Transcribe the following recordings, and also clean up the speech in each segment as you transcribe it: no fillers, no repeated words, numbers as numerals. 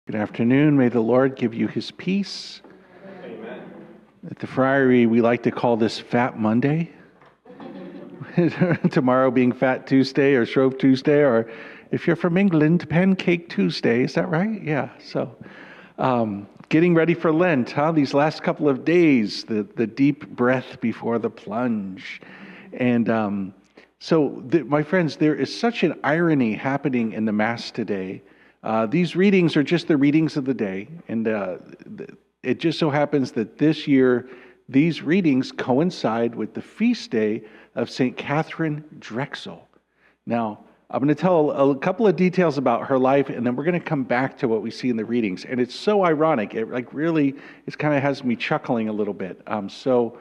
Good afternoon. May the Lord give you his peace. Amen. At the Friary, we like to call this Fat Monday. Tomorrow being Fat Tuesday or Shrove Tuesday, or if you're from England, Pancake Tuesday. Is that right? Yeah. So getting ready for Lent, huh? These last couple of days, the deep breath before the plunge. And my friends, there is such an irony happening in the Mass today. These readings are just the readings of the day, and it just so happens that this year these readings coincide with the feast day of Saint Katharine Drexel. Now, I'm going to tell a couple of details about her life, and then we're going to come back to what we see in the readings. And it's so ironic; it kind of has me chuckling a little bit. The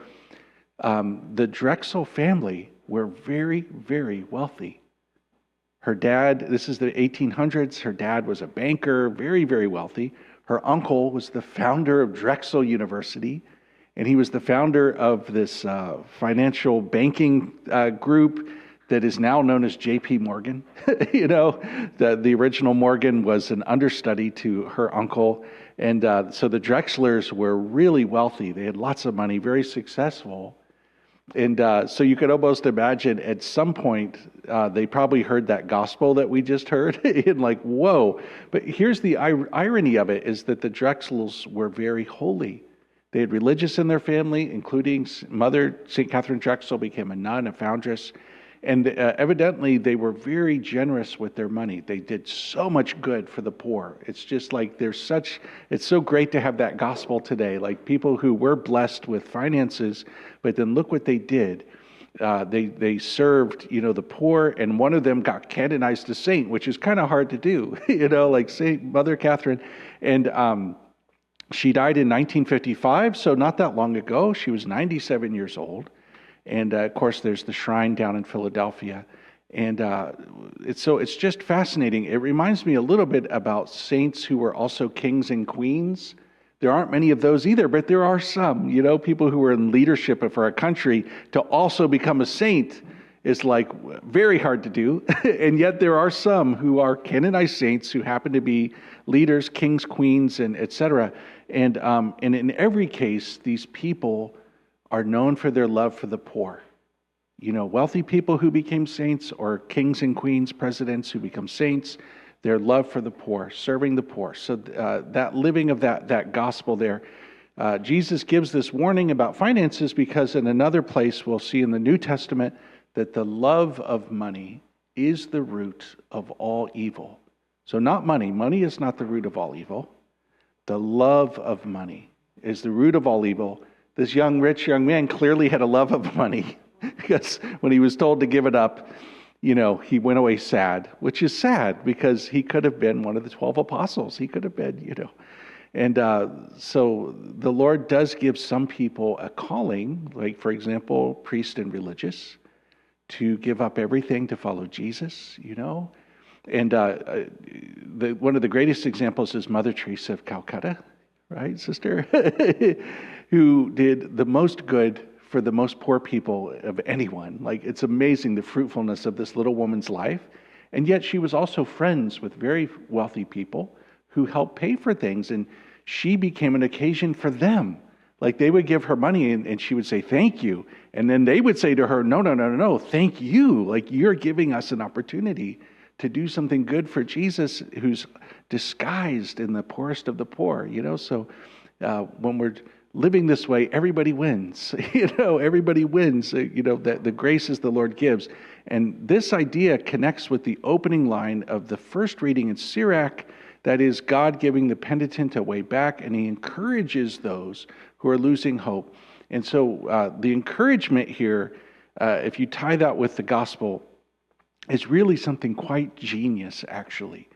Drexel family were very, very wealthy. Her dad, this is the 1800s, her dad was a banker, very, very wealthy. Her uncle was the founder of Drexel University, and he was the founder of this financial banking group that is now known as J.P. Morgan. The original Morgan was an understudy to her uncle, and so the Drexlers were really wealthy. They had lots of money, very successful. And so you could almost imagine at some point they probably heard that gospel that we just heard and like, whoa. But here's the irony of it is that the Drexels were very holy. They had religious in their family, including Mother Saint Katharine Drexel became a nun, a foundress. And evidently they were very generous with their money. They did so much good for the poor. It's just like it's so great to have that gospel today. Like people who were blessed with finances, but then look what they did. They served, the poor, and one of them got canonized a saint, which is kind of hard to do, like Saint Mother Catherine. And she died in 1955, so not that long ago. She was 97 years old. And of course, there's the shrine down in Philadelphia. And it's just fascinating. It reminds me a little bit about saints who were also kings and queens. There aren't many of those either, but there are some. People who are in leadership for a country to also become a saint is like very hard to do. And yet there are some who are canonized saints who happen to be leaders, kings, queens, and etc. And in every case, these people are known for their love for the poor. Wealthy people who became saints, or kings and queens, presidents who become saints, their love for the poor, serving the poor. So that living of that gospel there. Jesus gives this warning about finances because in another place we'll see in the New Testament that the love of money is the root of all evil. So not money. Money is not the root of all evil. The love of money is the root of all evil. This rich young man clearly had a love of money because when he was told to give it up, he went away sad, which is sad because he could have been one of the 12 apostles. He could have been, And so the Lord does give some people a calling, like, for example, priest and religious, to give up everything to follow Jesus, And one of the greatest examples is Mother Teresa of Calcutta, right, sister? Who did the most good for the most poor people of anyone. Like, it's amazing the fruitfulness of this little woman's life. And yet she was also friends with very wealthy people who helped pay for things. And she became an occasion for them. Like, they would give her money and she would say, thank you. And then they would say to her, no, thank you. Like, you're giving us an opportunity to do something good for Jesus, who's disguised in the poorest of the poor, So when we're living this way, everybody wins. Everybody wins. The graces the Lord gives. And this idea connects with the opening line of the first reading in Sirach, that is God giving the penitent a way back, and he encourages those who are losing hope. And so the encouragement here, if you tie that with the gospel, is really something quite genius, actually.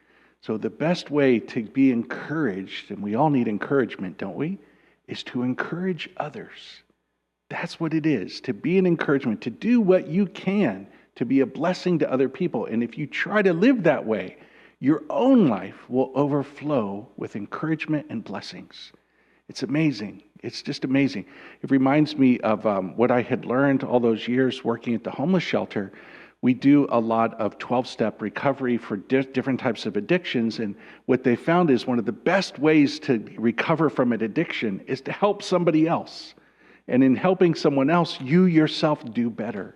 So the best way to be encouraged, and we all need encouragement, don't we, is to encourage others. That's what it is, to be an encouragement, to do what you can to be a blessing to other people. And if you try to live that way, your own life will overflow with encouragement and blessings. It's amazing. It's just amazing. It reminds me of what I had learned all those years working at the homeless shelter. we do a lot of 12-step recovery for different types of addictions. And what they found is one of the best ways to recover from an addiction is to help somebody else. And in helping someone else, you yourself do better.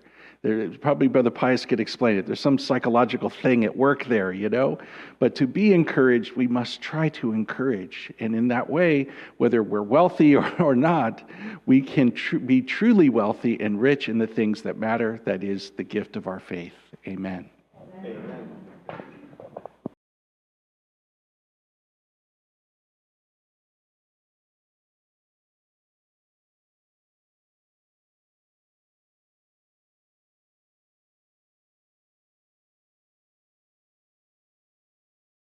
Probably Brother Pius could explain it. There's some psychological thing at work there, But to be encouraged, we must try to encourage. And in that way, whether we're wealthy or not, we can be truly wealthy and rich in the things that matter. That is the gift of our faith. Amen.